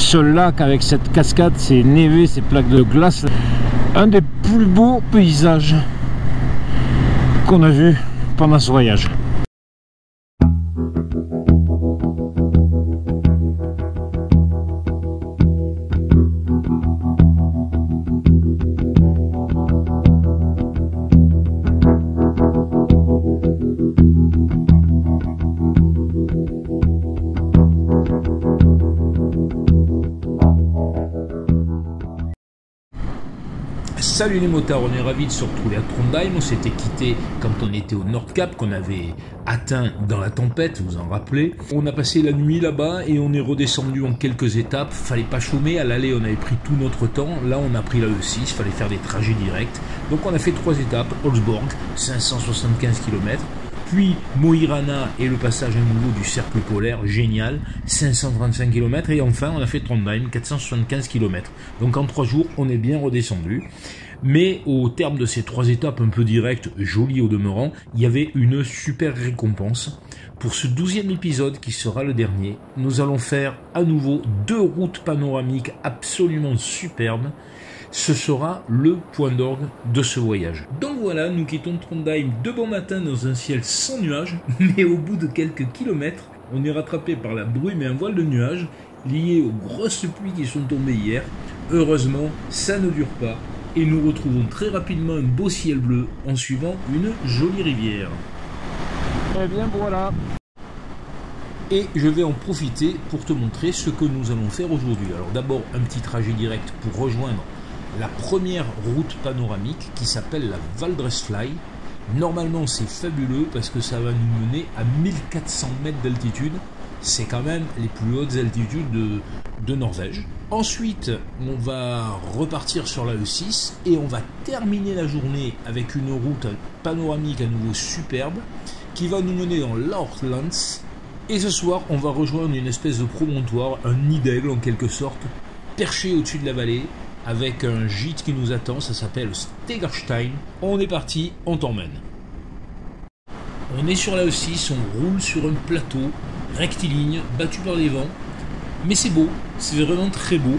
Ce lac avec cette cascade, ces névés, ces plaques de glace, un des plus beaux paysages qu'on a vu pendant ce voyage. Salut les motards, on est ravis de se retrouver à Trondheim. On s'était quitté quand on était au Nordkap, qu'on avait atteint dans la tempête, vous en rappelez. On a passé la nuit là-bas et on est redescendu en quelques étapes. Fallait pas chômer, à l'aller on avait pris tout notre temps. Là on a pris la E6, fallait faire des trajets directs. Donc on a fait 3 étapes, Holsborg, 575 km. Puis Mo i Rana et le passage à nouveau du cercle polaire, génial, 535 km. Et enfin on a fait Trondheim, 475 km. Donc en 3 jours on est bien redescendu. Mais au terme de ces 3 étapes un peu directes, jolies au demeurant, il y avait une super récompense. Pour ce 12e épisode qui sera le dernier, nous allons faire à nouveau 2 routes panoramiques absolument superbes. Ce sera le point d'orgue de ce voyage. Donc voilà, nous quittons Trondheim de bon matin dans un ciel sans nuages, mais au bout de quelques kilomètres, on est rattrapé par la brume et un voile de nuages liés aux grosses pluies qui sont tombées hier. Heureusement, ça ne dure pas. Et nous retrouvons très rapidement un beau ciel bleu en suivant une jolie rivière. Eh bien voilà. Et je vais en profiter pour te montrer ce que nous allons faire aujourd'hui. Alors d'abord un petit trajet direct pour rejoindre la première route panoramique qui s'appelle la Valdresfly. Normalement c'est fabuleux parce que ça va nous mener à 1400 mètres d'altitude. C'est quand même les plus hautes altitudes de Norvège. Ensuite, on va repartir sur la E6 et on va terminer la journée avec une route panoramique à nouveau superbe qui va nous mener dans l'Outlands. Et ce soir, on va rejoindre une espèce de promontoire, un nid d'aigle en quelque sorte, perché au-dessus de la vallée avec un gîte qui nous attend, ça s'appelle Stegerstein. On est parti, on t'emmène. On est sur la E6, on roule sur un plateau rectiligne, battu par les vents. Mais c'est beau, c'est vraiment très beau.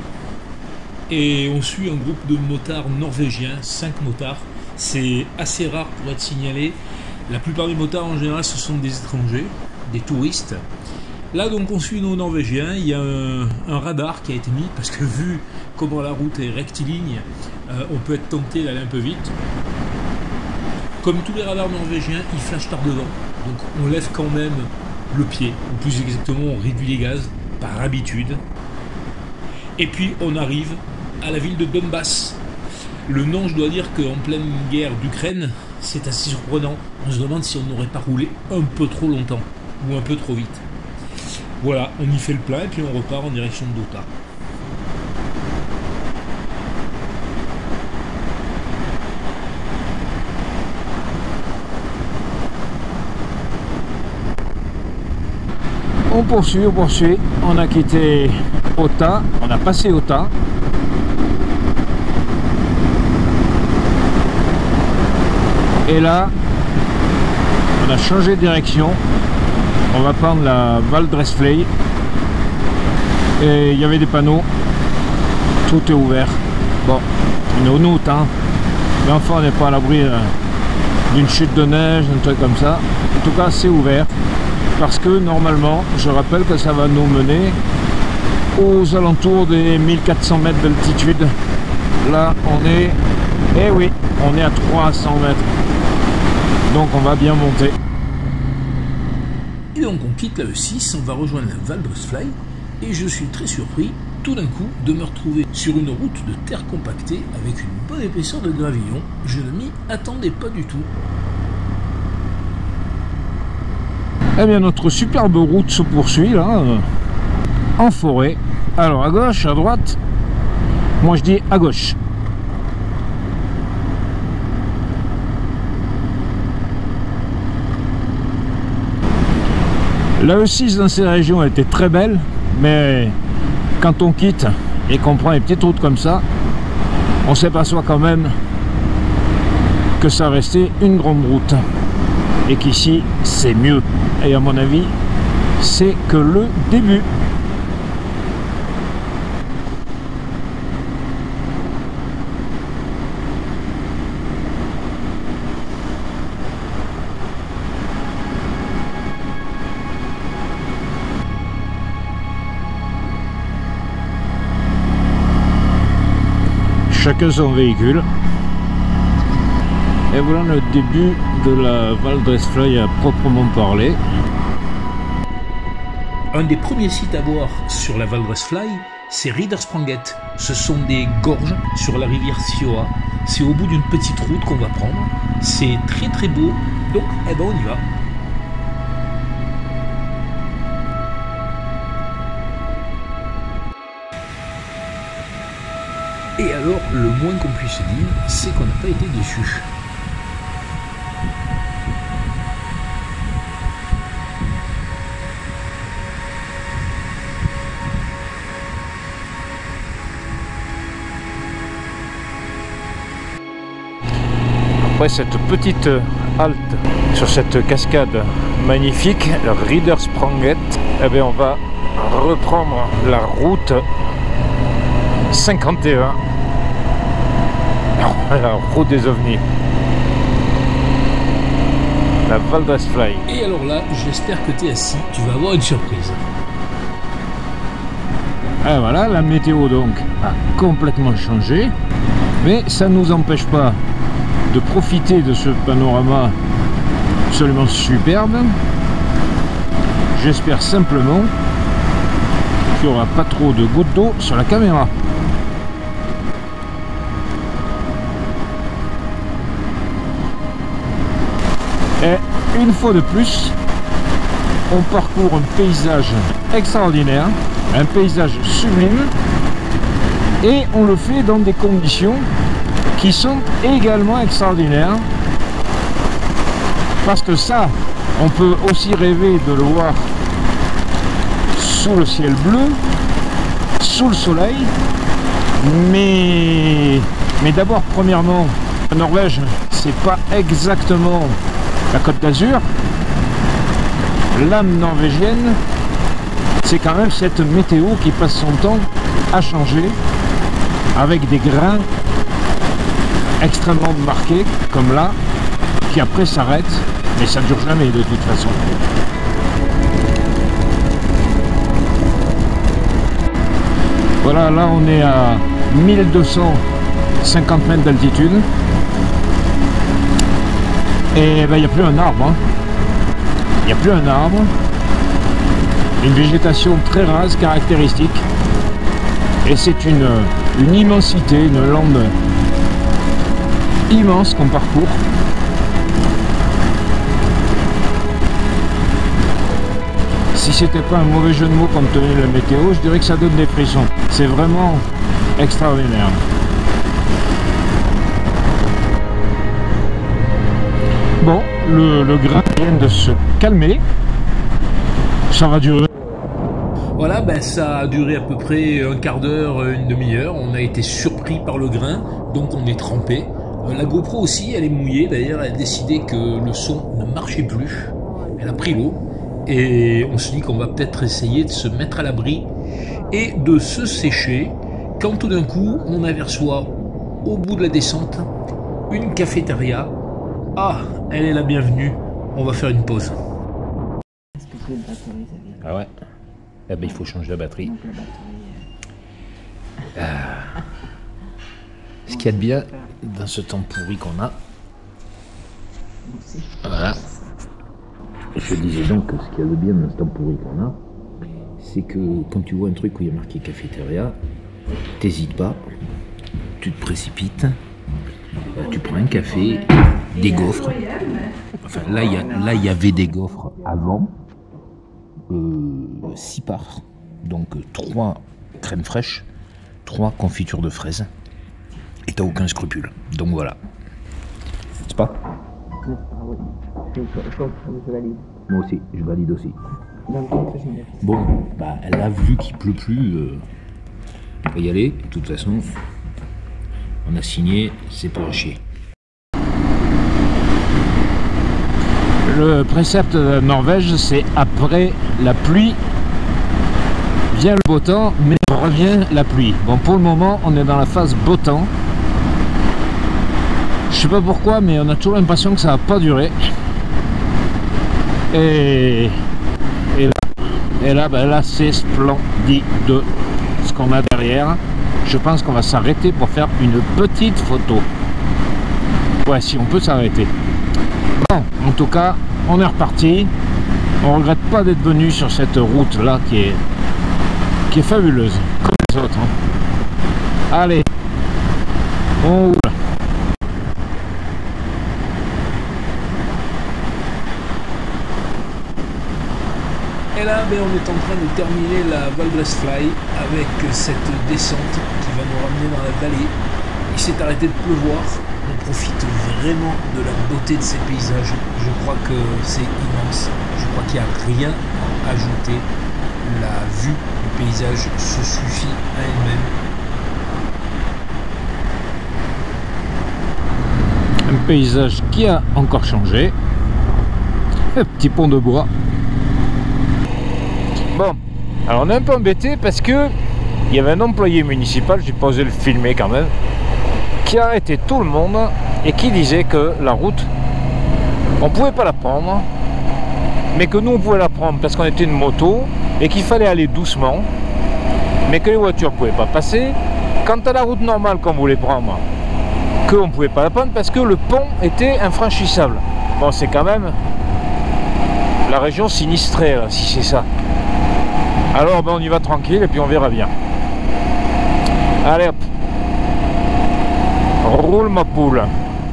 Et on suit un groupe de motards norvégiens, 5 motards. C'est assez rare pour être signalé. La plupart des motards en général ce sont des étrangers, des touristes. Là donc on suit nos Norvégiens, il y a un radar qui a été mis parce que vu comment la route est rectiligne, on peut être tenté d'aller un peu vite. Comme tous les radars norvégiens, ils flashent par devant. Donc on lève quand même le pied, ou plus exactement on réduit les gaz par habitude. Et puis on arrive à la ville de Donbass. Le nom, je dois dire qu'en pleine guerre d'Ukraine, c'est assez surprenant. On se demande si on n'aurait pas roulé un peu trop longtemps ou un peu trop vite. Voilà, on y fait le plein et puis on repart en direction de Dota. On poursuit, on a quitté Ota, on a passé Ota. Et là, on a changé de direction, on va prendre la Valdresfly. Et il y avait des panneaux, tout est ouvert. Bon, on est au août, hein. Mais enfin on n'est pas à l'abri d'une chute de neige, un truc comme ça. En tout cas c'est ouvert. Parce que normalement, je rappelle que ça va nous mener aux alentours des 1400 mètres d'altitude. Là, on est, eh oui, on est à 300 mètres. Donc on va bien monter. Et donc on quitte la E6, on va rejoindre la Valdresfly. Et je suis très surpris, tout d'un coup, de me retrouver sur une route de terre compactée avec une bonne épaisseur de gravillon. Je ne m'y attendais pas du tout. Eh bien notre superbe route se poursuit là, en forêt. Alors à gauche, à droite, moi je dis à gauche. La E6 dans ces régions elle était très belle, mais quand on quitte et qu'on prend les petites routes comme ça, on s'aperçoit quand même que ça restait une grande route. Et qu'ici c'est mieux, et à mon avis c'est que le début. chacun son véhicule. Et voilà le début de la Valdresfly à proprement parler. Un des premiers sites à voir sur la Valdresfly, c'est Ridderspranget. Ce sont des gorges sur la rivière Sioa. C'est au bout d'une petite route qu'on va prendre. C'est très très beau. Donc, eh ben, on y va. Et alors, le moins qu'on puisse dire, c'est qu'on n'a pas été déçus. Après cette petite halte sur cette cascade magnifique, le Ridderspranget, eh bien on va reprendre la route 51, la route des ovnis, la Valdresfly. Et alors là, j'espère que tu es assis, tu vas avoir une surprise. Et voilà, la météo donc a complètement changé, mais ça ne nous empêche pas de profiter de ce panorama absolument superbe. J'espère simplement qu'il n'y aura pas trop de gouttes d'eau sur la caméra. Et une fois de plus, on parcourt un paysage extraordinaire, un paysage sublime, et on le fait dans des conditions qui sont également extraordinaires, parce que ça, on peut aussi rêver de le voir sous le ciel bleu, sous le soleil, mais d'abord, premièrement, la Norvège, c'est pas exactement la Côte d'Azur. L'âme norvégienne, c'est quand même cette météo qui passe son temps à changer, avec des grains extrêmement marqués, comme là, qui après s'arrête, mais ça ne dure jamais de toute façon. Voilà, là on est à 1250 mètres d'altitude, et ben, il n'y a plus un arbre, hein. Il n'y a plus un arbre, une végétation très rase, caractéristique, et c'est une immensité, une lande immense qu'on parcourt. Si c'était pas un mauvais jeu de mots compte tenu de la météo, je dirais que ça donne des frissons. C'est vraiment extraordinaire. Bon, le grain vient de se calmer. Ça va durer. Voilà, ben ça a duré à peu près un quart d'heure, une demi-heure. On a été surpris par le grain, donc on est trempé. La GoPro aussi, elle est mouillée. D'ailleurs, elle a décidé que le son ne marchait plus. Elle a pris l'eau. Et on se dit qu'on va peut-être essayer de se mettre à l'abri et de se sécher quand tout d'un coup, on aperçoit au bout de la descente une cafétéria. Ah, elle est la bienvenue. On va faire une pause. Est-ce que c'est une batterie, ça vient? Ah ouais. Eh ben, il faut changer la batterie. Donc la batterie... Ce qu'il y a de bien dans ce temps pourri qu'on a. aussi. Voilà. Je disais donc que ce qu'il y a de bien dans ce temps pourri qu'on a, c'est que quand tu vois un truc où il y a marqué cafétéria, t'hésites pas, tu te précipites, tu prends un café, des gaufres. Enfin là il y avait des gaufres avant, 6 parts, donc 3 crèmes fraîches, 3 confitures de fraises, et t'as aucun scrupule. Donc voilà. C'est pas? Ah oui, je valide. Moi aussi, je valide aussi. Donc, je me dis. Bon, bah là, vu qu'il pleut plus, on va y aller. De toute façon, on a signé, c'est pour chier. Le précepte de la Norvège, c'est après la pluie vient le beau temps, mais revient la pluie. Bon, pour le moment, on est dans la phase beau temps. Je sais pas pourquoi, mais on a toujours l'impression que ça va pas durer. Et là, ben là c'est splendide ce qu'on a derrière. je pense qu'on va s'arrêter pour faire une petite photo. Ouais, si on peut s'arrêter. Bon, en tout cas, on est reparti. On regrette pas d'être venu sur cette route là qui est fabuleuse, comme les autres. Hein. Allez, on roule. Et là, ben, on est en train de terminer la Valdresfly avec cette descente qui va nous ramener dans la vallée. Il s'est arrêté de pleuvoir. On profite vraiment de la beauté de ces paysages. Je crois que c'est immense. Je crois qu'il n'y a rien à ajouter. La vue du paysage se suffit à elle-même. Un paysage qui a encore changé. Un petit pont de bois. Bon, alors on est un peu embêté parce que il y avait un employé municipal, j'ai pas osé le filmer quand même, qui a arrêté tout le monde et qui disait que la route, on pouvait pas la prendre, mais que nous on pouvait la prendre parce qu'on était une moto et qu'il fallait aller doucement, mais que les voitures pouvaient pas passer. Quant à la route normale qu'on voulait prendre, qu'on pouvait pas la prendre parce que le pont était infranchissable. Bon, c'est quand même la région sinistrée là, si c'est ça. Alors ben on y va tranquille et puis on verra bien. Allez hop, roule ma poule.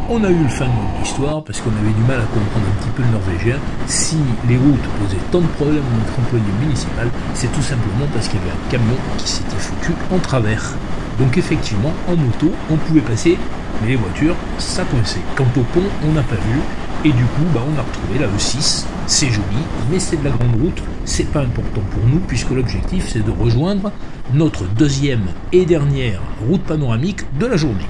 On a eu le fin de notre histoire parce qu'on avait du mal à comprendre un petit peu le norvégien. Si les routes posaient tant de problèmes à notre employé municipal, c'est tout simplement parce qu'il y avait un camion qui s'était foutu en travers. Donc effectivement, en moto, on pouvait passer, mais les voitures, ça coinçait. Quant au pont, on n'a pas vu. Et du coup, bah, on a retrouvé la E6, c'est joli, mais c'est de la grande route, c'est pas important pour nous, puisque l'objectif c'est de rejoindre notre deuxième et dernière route panoramique de la journée.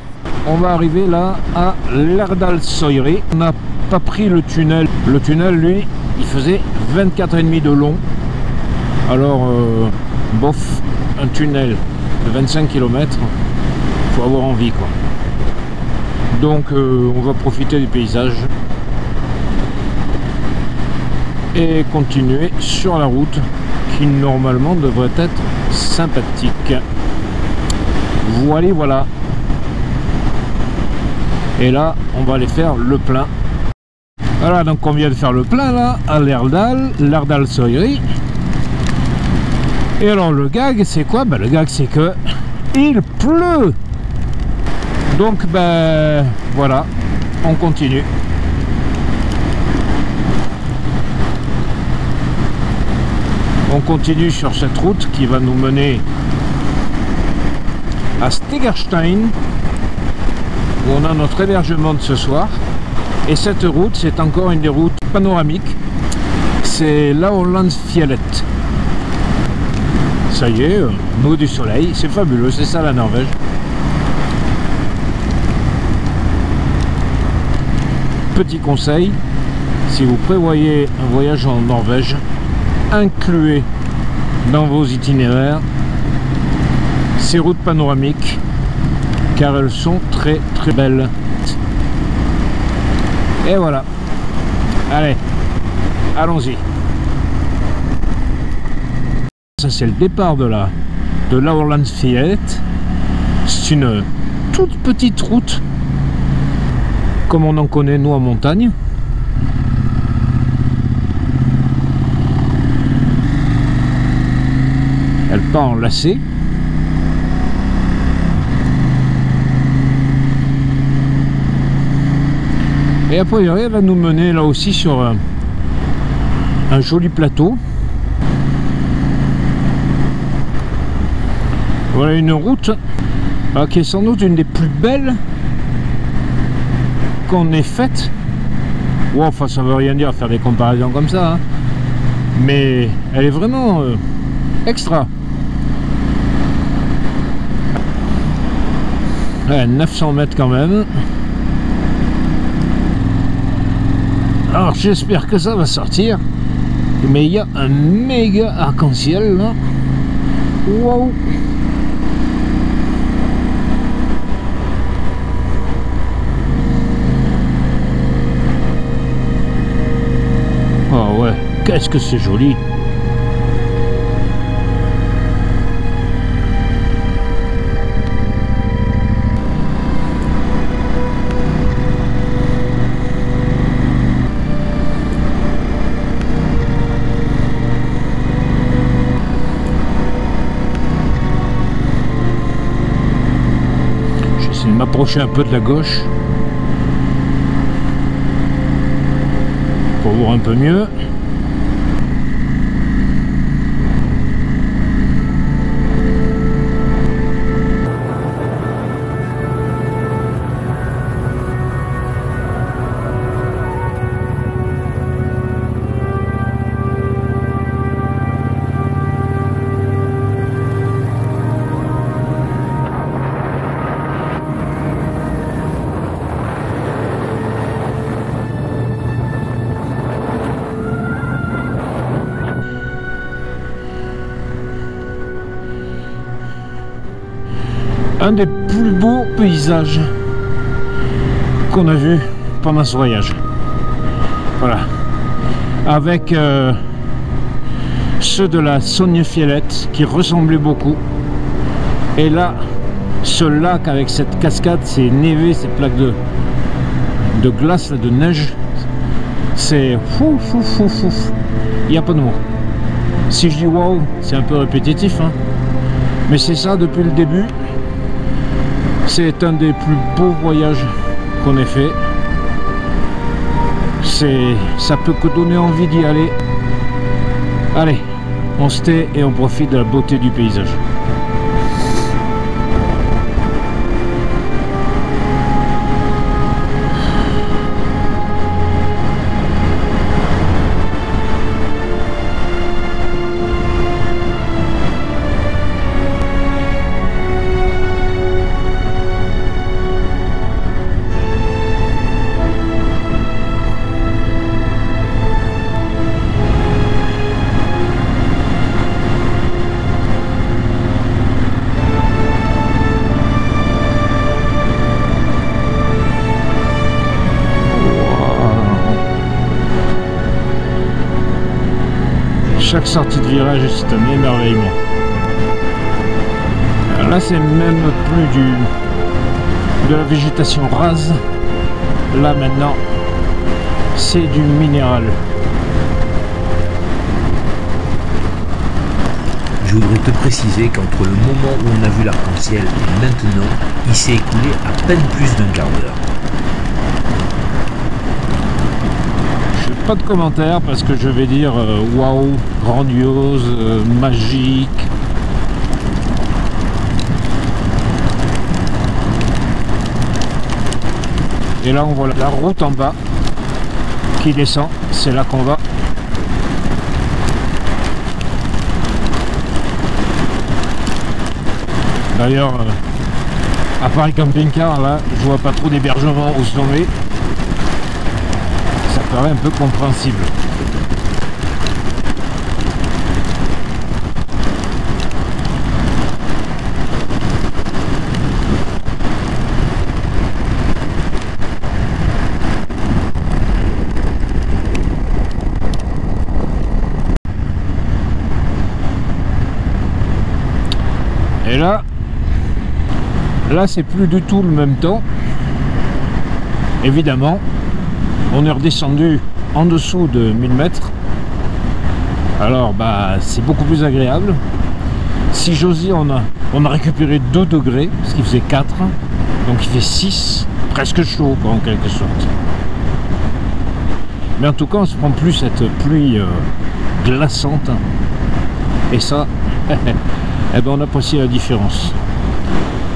On va arriver là à Lærdalsøyri. On n'a pas pris le tunnel. Le tunnel, lui, il faisait 24,5 de long. Alors, bof, un tunnel de 25 km, faut avoir envie quoi. Donc, on va profiter du paysage. Et continuer sur la route qui normalement devrait être sympathique. Voilà. Et là on va aller faire le plein. Voilà, donc on vient de faire le plein là à Lærdalsøyri. Et alors le gag c'est quoi? Ben, le gag c'est que il pleut. Donc ben voilà, on continue. On continue sur cette route qui va nous mener à Stegerstein, où on a notre hébergement de ce soir. Et cette route, c'est encore une des routes panoramiques. C'est Laurlandsfjellet. Ça y est, nous du soleil, c'est fabuleux, c'est ça la Norvège. Petit conseil, si vous prévoyez un voyage en Norvège, incluez dans vos itinéraires ces routes panoramiques car elles sont très très belles. Et voilà, allez, allons-y. Ça c'est le départ de Laurlandsfjellet. C'est une toute petite route comme on en connaît nous en montagne. Elle part en lacet. Et après elle va nous mener là aussi sur un joli plateau. Voilà une route qui est sans doute une des plus belles qu'on ait faite. Wow, enfin ça veut rien dire faire des comparaisons comme ça, hein. Mais elle est vraiment extra. Ouais, 900 mètres quand même. Alors j'espère que ça va sortir. Mais il y a un méga arc-en-ciel là. Wow. Oh ouais, qu'est-ce que c'est joli. m'approcher un peu de la gauche pour voir un peu mieux. Un des plus beaux paysages qu'on a vu pendant ce voyage. Voilà. Avec ceux de la Sognefjället qui ressemblaient beaucoup. Et là, ce lac avec cette cascade, c'est névé, ces plaques de glace, de neige. C'est fou, fou, fou, fou. Il n'y a pas de mots. Si je dis waouh, c'est un peu répétitif, hein. Mais c'est ça depuis le début. C'est un des plus beaux voyages qu'on ait fait. Ça peut que donner envie d'y aller. Allez, on se tait et on profite de la beauté du paysage. Chaque sortie de virage, c'est un émerveillement. Alors là, c'est même plus de la végétation rase. Là, maintenant, c'est du minéral. Je voudrais te préciser qu'entre le moment où on a vu l'arc-en-ciel et maintenant, il s'est écoulé à peine plus d'un quart d'heure. Pas de commentaires parce que je vais dire waouh, grandiose, magique. Et là on voit la route en bas qui descend, c'est là qu'on va. D'ailleurs, à Paris camping-car, là, je vois pas trop d'hébergement au sommet. Ça paraît un peu compréhensible. Et là c'est plus du tout le même temps. Évidemment, on est redescendu en dessous de 1000 mètres. Alors bah c'est beaucoup plus agréable. Si j'ose dire, on a récupéré 2 degrés, ce qui faisait 4. Donc il fait 6, presque chaud quoi, en quelque sorte. Mais en tout cas on se prend plus cette pluie glaçante. Et ça, eh ben, on apprécie la différence.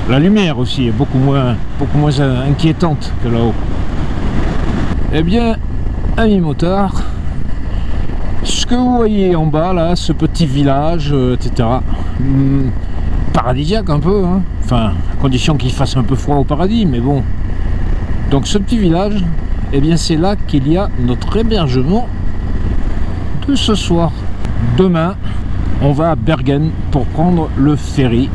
La lumière aussi est beaucoup moins inquiétante que là-haut. Eh bien, amis motards, ce que vous voyez en bas là, ce petit village, etc. Paradisiaque un peu, hein. Enfin, à condition qu'il fasse un peu froid au paradis, mais bon. Donc ce petit village, eh bien c'est là qu'il y a notre hébergement de ce soir. Demain, on va à Bergen pour prendre le ferry.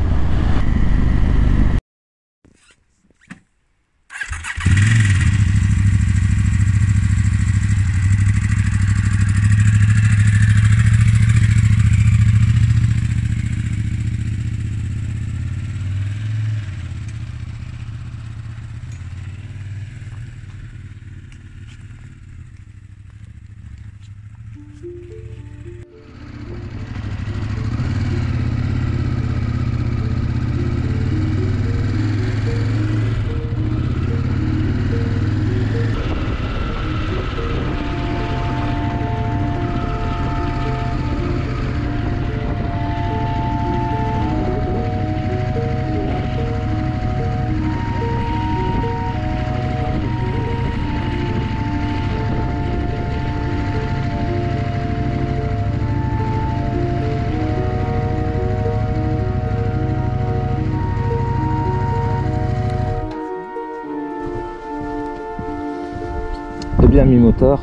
bien mes motards,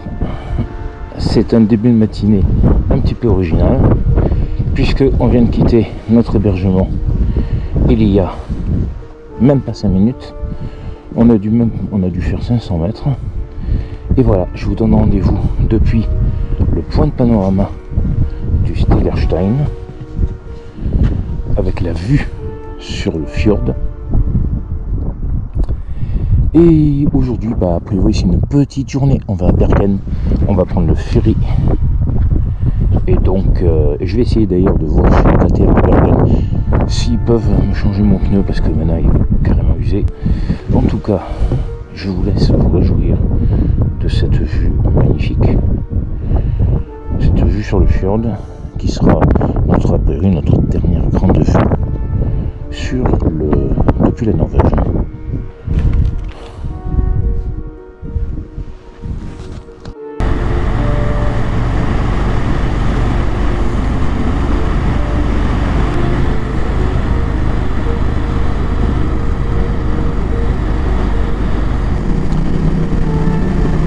c'est un début de matinée un petit peu original, puisque on vient de quitter notre hébergement il y a même pas 5 minutes. On a dû faire 500 mètres. Et voilà, je vous donne rendez-vous depuis le point de panorama du Stegerstein, avec la vue sur le fjord. Et aujourd'hui, a priori, c'est une petite journée. On va à Bergen, on va prendre le ferry. Et donc, je vais essayer d'ailleurs de voir sur le KTM à Bergen s'ils peuvent me changer mon pneu, parce que maintenant il est carrément usé. En tout cas, je vous laisse vous réjouir de cette vue magnifique. Cette vue sur le fjord, qui sera notre dernière grande vue depuis la Norvège.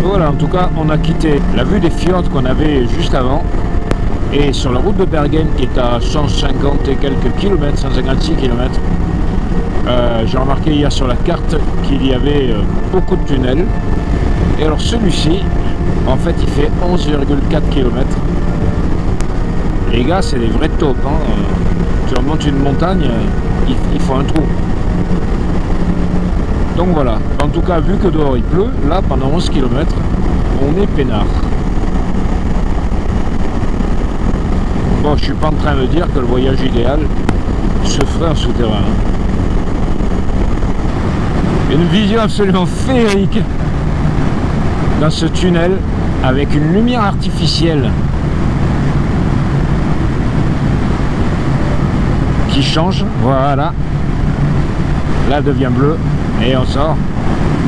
Voilà, en tout cas, on a quitté la vue des fjords qu'on avait juste avant. Et sur la route de Bergen, qui est à 150 et quelques kilomètres, 156 km, j'ai remarqué hier sur la carte qu'il y avait beaucoup de tunnels. Et alors celui-ci, en fait, il fait 11,4 km. Les gars, c'est des vrais taupes. Hein. Tu remontes une montagne, il faut un trou. Donc voilà, en tout cas, vu que dehors il pleut, là, pendant 11 km, on est peinard. Bon, je suis pas en train de dire que le voyage idéal se ferait en souterrain. Une vision absolument féerique dans ce tunnel avec une lumière artificielle qui change. Voilà, là elle devient bleue et on sort.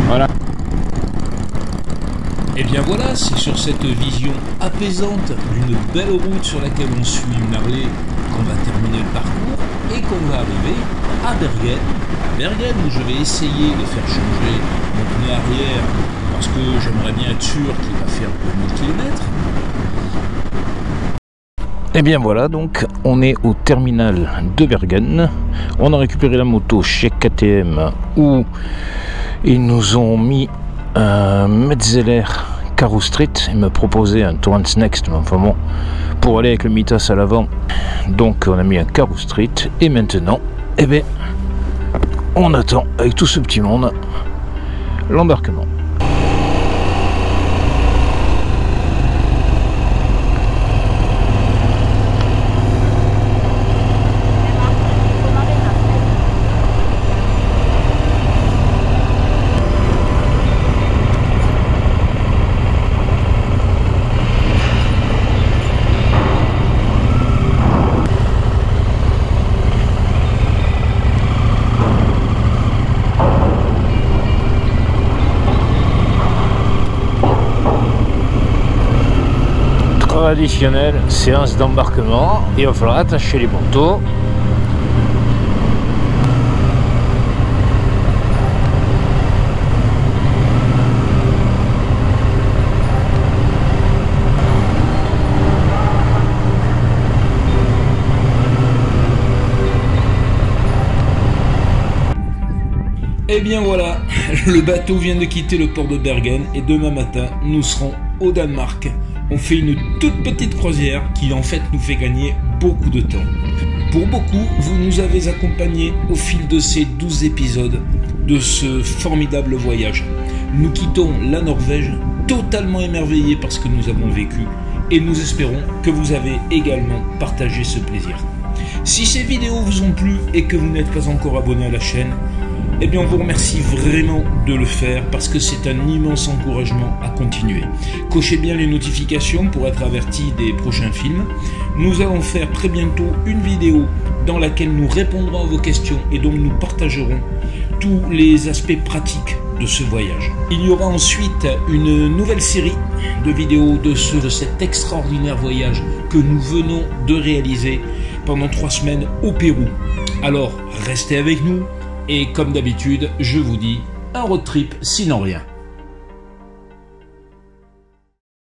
Voilà. Et bien voilà, c'est sur cette vision apaisante d'une belle route sur laquelle on suit une Harley qu'on va terminer le parcours et qu'on va arriver à Bergen. À Bergen, où je vais essayer de faire changer mon pneu arrière parce que j'aimerais bien être sûr qu'il va faire 2000 km. Et bien voilà, donc on est au terminal de Bergen. On a récupéré la moto chez KTM où ils nous ont mis un Metzeler Karoo Street. Ils me proposaient un Torrance Next, mais enfin bon, pour aller avec le Mitas à l'avant. Donc on a mis un Karoo Street et maintenant, eh bien, on attend avec tout ce petit monde l'embarquement. Traditionnelle séance d'embarquement, il va falloir attacher les manteaux. Et bien voilà, le bateau vient de quitter le port de Bergen et demain matin, nous serons au Danemark. On fait une toute petite croisière qui en fait nous fait gagner beaucoup de temps. Pour beaucoup, vous nous avez accompagnés au fil de ces 12 épisodes de ce formidable voyage. Nous quittons la Norvège totalement émerveillés par ce que nous avons vécu et nous espérons que vous avez également partagé ce plaisir. Si ces vidéos vous ont plu et que vous n'êtes pas encore abonné à la chaîne, eh bien on vous remercie vraiment de le faire parce que c'est un immense encouragement à continuer. Cochez bien les notifications pour être averti des prochains films. Nous allons faire très bientôt une vidéo dans laquelle nous répondrons à vos questions et dont nous partagerons tous les aspects pratiques de ce voyage. Il y aura ensuite une nouvelle série de vidéos de cet extraordinaire voyage que nous venons de réaliser pendant 3 semaines au Pérou. Alors restez avec nous. Et comme d'habitude, je vous dis, un road trip sinon rien.